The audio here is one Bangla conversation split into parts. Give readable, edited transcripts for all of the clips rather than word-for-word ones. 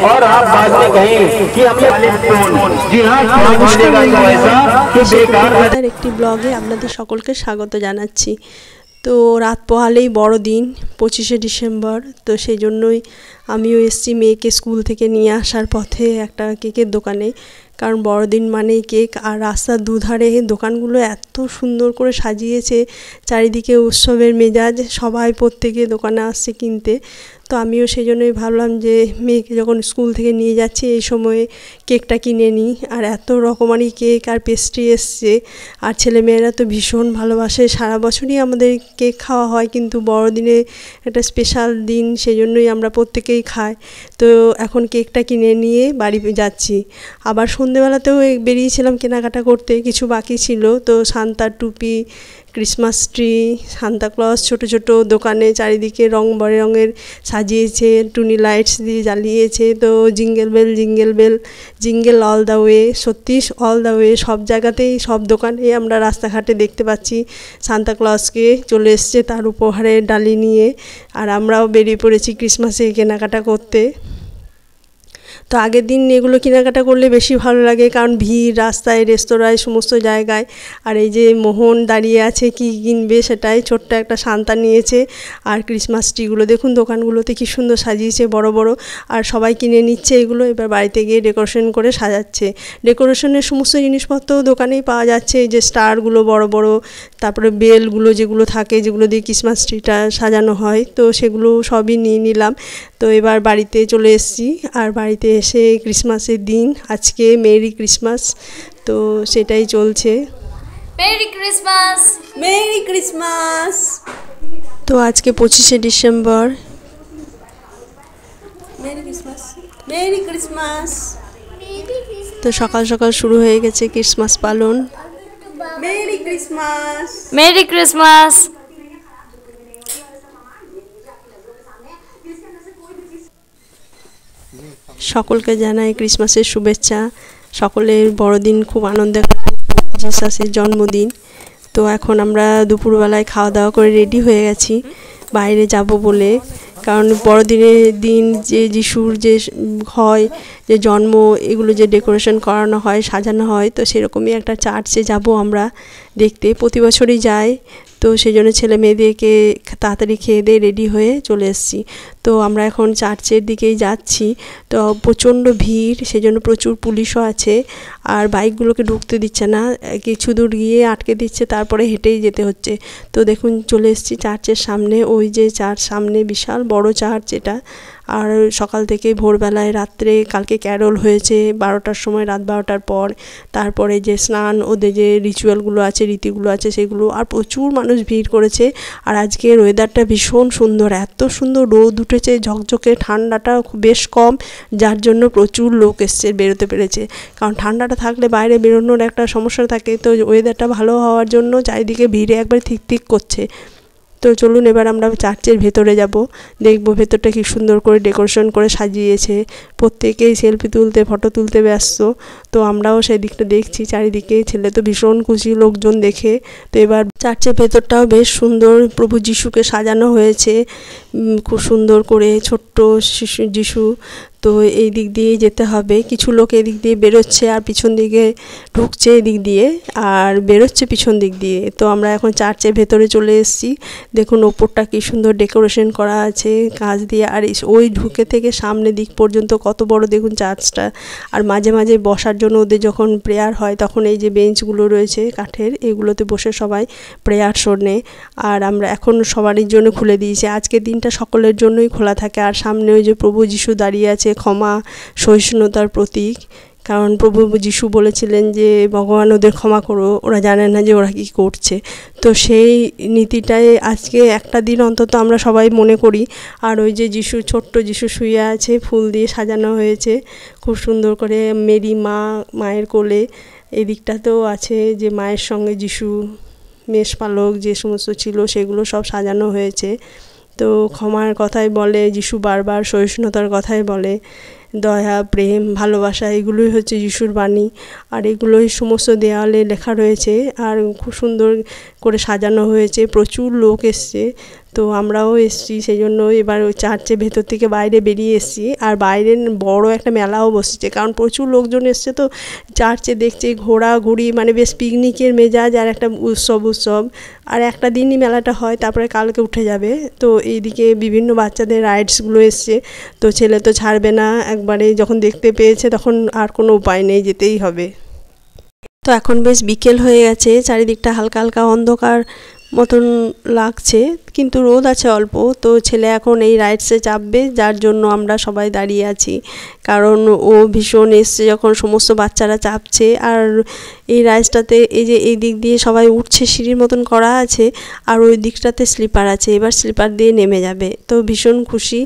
और आप बाद में कहें कि हमने जी हाँ একটি ব্লগে আপনাদের সকলকে স্বাগত জানাচ্ছি। তো রাত পোহালেই বড়দিন 25শে ডিসেম্বর, তো সেই জন্যই আমিও এসেছি মেয়েকে স্কুল থেকে নিয়ে আসার পথে একটা কেকের দোকানে, কারণ বড়দিন মানেই কেক। আর রাস্তার দুধারে দোকানগুলো এত সুন্দর করে সাজিয়েছে, চারিদিকে উৎসবের মেজাজ, সবাই প্রত্যেকে দোকানে আসছে কিনতে। তো আমিও সেই জন্যই ভাবলাম যে মেয়েকে যখন স্কুল থেকে নিয়ে যাচ্ছি এই সময়ে কেকটা কিনে নিই। আর এত রকমারি কেক আর পেস্ট্রি এসছে, আর ছেলেমেয়েরা তো ভীষণ ভালোবাসে। সারা বছরই আমাদের কেক খাওয়া হয়, কিন্তু বড়দিনে একটা স্পেশাল দিন, সেই জন্যই আমরা প্রত্যেকেই খাই। তো এখন কেকটা কিনে নিয়ে বাড়ি যাচ্ছি। আবার সন্ধেবেলাতেও বেরিয়েছিলাম কেনাকাটা করতে, কিছু বাকি ছিল। তো সান্তার টুপি, ক্রিসমাস ট্রি, সান্তাক্লজ ছোট ছোট দোকানে চারিদিকে রং বেরঙের সাজিয়েছে, টুনি লাইটস দিয়ে জ্বালিয়েছে। তো jingle bell jingle bell jingle all the way, সত্যি অল দ্য ওয়ে, সব জায়গাতেই সব দোকানে আমরা রাস্তাঘাটে দেখতে পাচ্ছি সান্তাক্লজকে চলে এসছে তার উপহারের ডালি নিয়ে। আর আমরাও বেরিয়ে পড়েছি ক্রিসমাসে কেনাকাটা করতে। তো আগের দিন এগুলো কেনাকাটা করলে বেশি ভালো লাগে, কারণ ভিড় রাস্তায়, রেস্তোরাঁয়, সমস্ত জায়গায়। আর এই যে মোহন দাঁড়িয়ে আছে কি কিনবে সেটাই, ছোট্ট একটা সান্তা নিয়েছে। আর ক্রিসমাস ট্রিগুলো দেখুন দোকানগুলোতে কি সুন্দর সাজিয়েছে বড় বড়, আর সবাই কিনে নিচ্ছে এগুলো, এবার বাড়িতে গিয়ে ডেকোরেশন করে সাজাচ্ছে। ডেকোরেশনের সমস্ত জিনিসপত্র দোকানেই পাওয়া যাচ্ছে, এই যে স্টারগুলো বড় বড়, তারপরে বেলগুলো যেগুলো থাকে, যেগুলো দিয়ে ক্রিসমাস ট্রিটা সাজানো হয়, তো সেগুলো সবই নিয়ে নিলাম। তো এবার বাড়িতে চলে এসেছি। আর বাড়িতে এসে ক্রিসমাসের দিন আজকে, মেরি ক্রিসমাস, তো সেটাই চলছে। Merry Christmas, merry Christmas. তো আজকে 25শে December, merry Christmas, merry Christmas. তো সকাল সকাল শুরু হয়ে গেছে ক্রিসমাস পালন। Merry Christmas, merry Christmas. সকলকে জানাই ক্রিসমাসের শুভেচ্ছা। সকলের বড়দিন খুব আনন্দের, জিসাসের জন্মদিন। তো এখন আমরা দুপুরবেলায় খাওয়া দাওয়া করে রেডি হয়ে গেছি বাইরে যাব বলে, কারণ বড়দিনের দিন যে যিশুর যে হয়, যে জন্ম, এগুলো যে ডেকোরেশন করানো হয়, সাজানো হয়, তো সেরকমই একটা চার্চে যাব আমরা দেখতে। প্রতি বছরই যাই, তো সেই জন্য ছেলে মেয়েদেরকে তাড়াতাড়ি খেয়ে দিয়ে রেডি হয়ে চলে এসেছি। তো আমরা এখন চার্চের দিকেই যাচ্ছি। তো প্রচণ্ড ভিড়, সেই জন্য প্রচুর পুলিশও আছে, আর বাইকগুলোকে ঢুকতে দিচ্ছে না, কিছু দূর গিয়ে আটকে দিচ্ছে, তারপরে হেঁটেই যেতে হচ্ছে। তো দেখুন চলে এসেছি চার্চের সামনে, ওই যে চার্চ সামনে, বিশাল বড় চার্চ এটা। আর সকাল থেকে ভোরবেলায়, রাত্রে কালকে ক্যারল হয়েছে 12টার সময়, রাত 12টার পর। তারপরে যে স্নান, ওদের যে রিচুয়ালগুলো আছে, রীতিগুলো আছে সেগুলো, আর প্রচুর মানুষ ভিড় করেছে। আর আজকের ওয়েদারটা ভীষণ সুন্দর, এত সুন্দর রোদ উঠেছে ঝকঝকে, ঠান্ডাটা বেশ কম, যার জন্য প্রচুর লোক এসছে, বেরোতে পেরেছে। কারণ ঠান্ডাটা থাকলে বাইরে বেরোনোর একটা সমস্যা থাকে, তো ওয়েদারটা ভালো হওয়ার জন্য চারিদিকে ভিড়ে একবার থিক থিক করছে। তো চলুন এবার আমরা চার্চের ভেতরে যাব, দেখব ভেতরটা কি সুন্দর করে ডেকোরেশন করে সাজিয়েছে। প্রত্যেকেই সেলফি তুলতে, ফটো তুলতে ব্যস্ত। তো আমরাও সেই দিকটা দেখছি, চারিদিকে ছেলে তো ভীষণ খুশি লোকজন দেখে। তো এবার চার্চের ভেতরটাও বেশ সুন্দর, প্রভু যিশুকে সাজানো হয়েছে খুব সুন্দর করে, ছোট্ট শিশু যিশু। তো এই দিক দিয়েই যেতে হবে, কিছু লোক এদিক দিয়ে বেরোচ্ছে আর পিছন দিকে ঢুকছে এদিক দিয়ে, আর বেরোচ্ছে পিছন দিক দিয়ে। তো আমরা এখন চার্চের ভেতরে চলে এসেছি। দেখুন ওপরটা কি সুন্দর ডেকোরেশন করা আছে কাঁচ দিয়ে, আর ওই ঢুকে থেকে সামনে দিক পর্যন্ত কত বড় দেখুন চার্চটা। আর মাঝে মাঝে বসার জন্য ওদের যখন প্রেয়ার হয়, তখন এই যে বেঞ্চগুলো রয়েছে কাঠের, এগুলোতে বসে সবাই প্রেয়ার শোনে। আর আমরা এখন সবারই জন্য খুলে দিয়েছি, আজকের দিনটা সকলের জন্যই খোলা থাকে। আর সামনে ওই যে প্রভু যিশু দাঁড়িয়ে আছে, ক্ষমা সহিষ্ণুতার প্রতীক, কারণ প্রভু যিশু বলেছিলেন যে ভগবান ওদের ক্ষমা করো, ওরা জানে না যে ওরা কী করছে। তো সেই নীতিটাই আজকে একটা দিন অন্তত আমরা সবাই মনে করি। আর ওই যে যিশু, ছোট্ট যিশু শুয়ে আছে, ফুল দিয়ে সাজানো হয়েছে খুব সুন্দর করে, মেরি মা, মায়ের কোলে। এদিকটাতেও আছে যে মায়ের সঙ্গে যিশু, মেষপালক যে সমস্ত ছিল সেগুলো সব সাজানো হয়েছে। তো ক্ষমার কথাই বলে যিশু, বারবার সহিষ্ণুতার কথাই বলে। দয়া, প্রেম, ভালোবাসা এগুলোই হচ্ছে যিশুর বাণী। আর এগুলোই সমস্ত দেওয়ালে লেখা রয়েছে আর খুব সুন্দর করে সাজানো হয়েছে। প্রচুর লোক এসছে, তো আমরাও এসছি, সেই জন্য এবার ওই চার্চের ভেতর থেকে বাইরে বেরিয়ে এসছি। আর বাইরে বড় একটা মেলাও বসেছে, কারণ প্রচুর লোকজন এসছে, তো চার্চে দেখছে ঘোরাঘুরি, মানে বেশ পিকনিকের মেজাজ আর একটা উৎসব। আর একটা দিনই মেলাটা হয়, তারপরে কালকে উঠে যাবে। তো এইদিকে বিভিন্ন বাচ্চাদের রাইডসগুলো এসছে, তো ছেলে তো ছাড়বে না, একবারে যখন দেখতে পেয়েছে তখন আর কোনো উপায় নেই, যেতেই হবে। তো এখন বেশ বিকেল হয়ে গেছে, চারিদিকটা হালকা হালকা অন্ধকার মতন লাগছে, কিন্তু রোদ আছে অল্প। তো ছেলে এখন এই রাইডসে চাপবে, যার জন্য আমরা সবাই দাঁড়িয়ে আছি, কারণ ও ভীষণ এসছে যখন সমস্ত বাচ্চারা চাপছে। আর এই রাইডসটাতে এই যে এই দিক দিয়ে সবাই উঠছে, সিঁড়ির মতন করা আছে, আর ওই দিকটাতে স্লিপার আছে, এবার স্লিপার দিয়ে নেমে যাবে। তো ভীষণ খুশি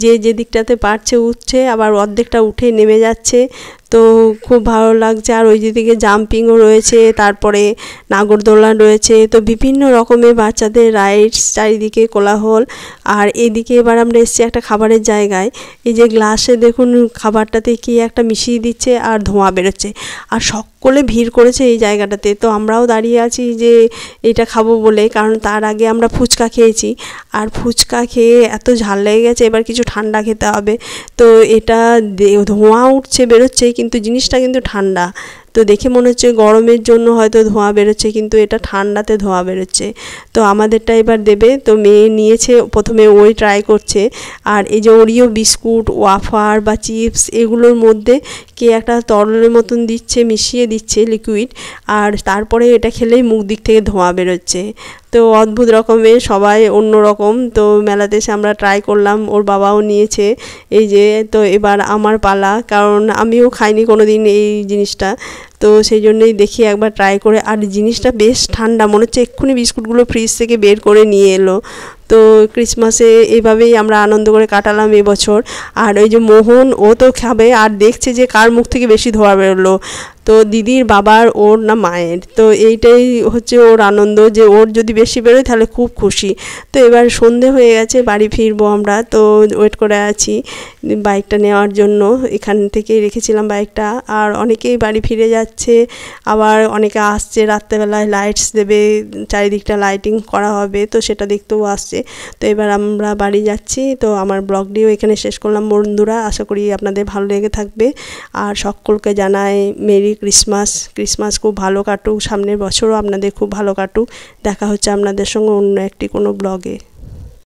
যে দিকটাতে পারছে উঠছে, আবার অর্ধেকটা উঠে নেমে যাচ্ছে, তো খুব ভালো লাগছে। আর ওই দিকে জাম্পিংও রয়েছে, তারপরে নাগরদোলনা রয়েছে, তো বিভিন্ন রকমের বাচ্চাদের রাইডস, চারিদিকে কোলাহল। আর এদিকে এবার আমরা এসেছি একটা খাবারের জায়গায়, এই যে গ্লাসে দেখুন খাবারটাতে কি একটা মিশিয়ে দিচ্ছে আর ধোঁয়া বেরোচ্ছে, আর সকলে ভিড় করেছে এই জায়গাটাতে। তো আমরাও দাঁড়িয়ে আছি যে এটা খাবো বলে, কারণ তার আগে আমরা ফুচকা খেয়েছি, আর ফুচকা খেয়ে এত ঝাল লেগে গেছে, এবার কিছু ঠান্ডা খেতে হবে। তো এটা ধোঁয়া উঠছে, বেরোচ্ছে, কিন্তু জিনিসটা কিন্তু ঠান্ডা। তো দেখে মনে হচ্ছে গরমের জন্য হয়তো ধোঁয়া বেরোচ্ছে, কিন্তু এটা ঠান্ডাতে ধোঁয়া বেরোচ্ছে। তো আমাদেরটা এবার দেবে, তো মেয়ে নিয়েছে, প্রথমে ওই ট্রাই করছে। আর এই যে ওরিও বিস্কুট, ওয়াফার বা চিপস, এগুলোর মধ্যে কে একটা তরলের মতন দিচ্ছে, মিশিয়ে দিচ্ছে লিকুইড, আর তারপরে এটা খেলেই মুখ দিক থেকে ধোঁয়া বেরোচ্ছে। তো অদ্ভুত রকমের, সবাই অন্য রকম। তো মেলাতে এসে আমরা ট্রাই করলাম, ওর বাবাও নিয়েছে। এই যে তো এবার আমার পালা, কারণ আমিও খাইনি কোনো দিন এই জিনিসটা, তো সেই জন্যই দেখি একবার ট্রাই করে। আর জিনিসটা বেশ ঠান্ডা, মনে হচ্ছে এক্ষুনি বিস্কুটগুলো ফ্রিজ থেকে বের করে নিয়ে এলো। তো ক্রিসমাসে এইভাবেই আমরা আনন্দ করে কাটালাম এবছর। আর ওই যে মোহন, ও তো খাবে, আর দেখছে যে কার মুখ থেকে বেশি ধোঁয়া বেরোলো, তো দিদির, বাবার, ওর না মায়ের। তো এইটাই হচ্ছে ওর আনন্দ, যে ওর যদি বেশি বেরোয় তাহলে খুব খুশি। তো এবার সন্ধে হয়ে গেছে, বাড়ি ফিরবো আমরা, তো ওয়েট করে আছি বাইকটা নেওয়ার জন্য। এখান থেকেই রেখেছিলাম বাইকটা। আর অনেকেই বাড়ি ফিরে যাচ্ছে, আবার অনেকে আসছে, রাত্রেবেলায় লাইটস দেবে, চারিদিকটা লাইটিং করা হবে, তো সেটা দেখতেও আসছে। তো এবার আমরা বাড়ি যাচ্ছি। তো আমার ব্লগটিও এখানে শেষ করলাম বন্ধুরা, আশা করি আপনাদের ভালো লেগে থাকবে। আর সকলকে জানাই মেরি ক্রিসমাস খুব ভালো কাটুক, সামনের বছরও আপনাদের খুব ভালো কাটুক। দেখা হচ্ছে আপনাদের সঙ্গে অন্য একটি কোনো ব্লগে।